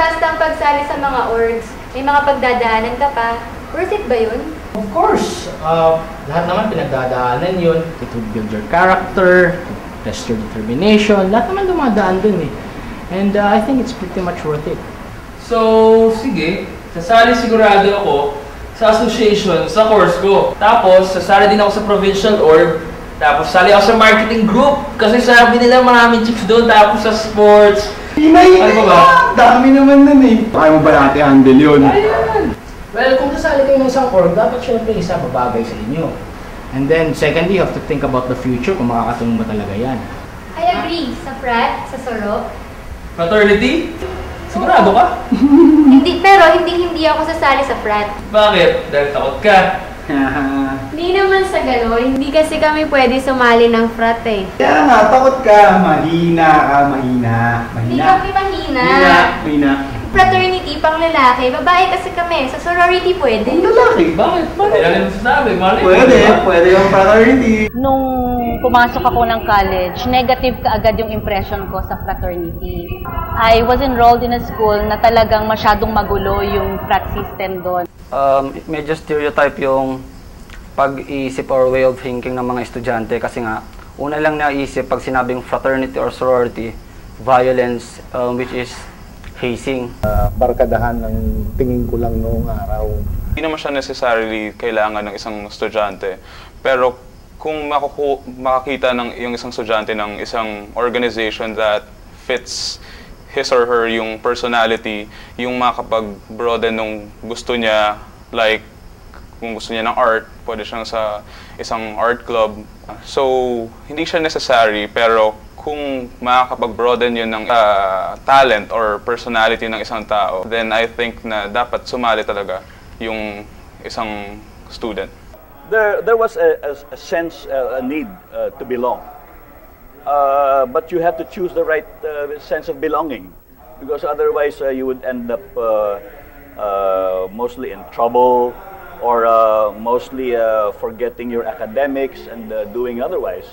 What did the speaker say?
basta ang pagsali sa mga orgs, may mga pagdadaanan ka pa. Worth it ba yun? Of course, lahat naman pinagdadaanan yun. It would build your character, test your determination, lahat naman dumadaan dun eh. And I think it's pretty much worth it. So, sige, sasali sigurado ako sa association, sa course ko. Tapos, sasali din ako sa provincial org. Tapos, sali ako sa marketing group. Kasi sabi nila maraming chicks doon. Tapos sa sports. Ano ba? Dami naman nun eh. Kaya mo ba natin handle yun? Ayan! Well, kung sasali kayo ng isang org, dapat syempre isa babagay sa inyo. And then, secondly, you have to think about the future kung makakatulong ba talaga yan. I agree. Sa frat, sa soro. Fraternity? Sigurado ka? Pero hindi ako sasali sa frat. Bakit? Dahil takot ka. Hindi naman sa gano'n. Hindi kasi kami pwede sumali ng frat eh. Kaya nga, takot ka. Mahina. Hindi kami mahina. Mahina. Fraternity, pang lalaki. Babae kasi kami. Sa sorority pwede. Lalaki? Bakit? Hindi lang yung sasabi. Pwede yung fraternity. Nung pumasok ako ng college, negative kaagad yung impression ko sa fraternity. I was enrolled in a school na talagang masyadong magulo yung frat system doon. Medyo stereotype yung pag-iisip or way of thinking ng mga estudyante kasi nga, una lang naisip pag sinabing fraternity or sorority, violence, which is hazing. Barkadahan ng tingin ko lang noong araw. Hindi naman siya necessarily kailangan ng isang estudyante. Pero kung makakita ng yung isang estudyante ng isang organization that fits his or her yung personality, yung makakapag-broaden nung gusto niya, like kung gusto niya ng art, pwede siyang sa isang art club. So, hindi siya necessary, pero kung makakapag-broaden yun ng talent or personality ng isang tao, then I think na dapat sumali talaga yung isang student. There was a sense, a need to belong. But you have to choose the right sense of belonging, because otherwise you would end up mostly in trouble or mostly forgetting your academics and doing otherwise.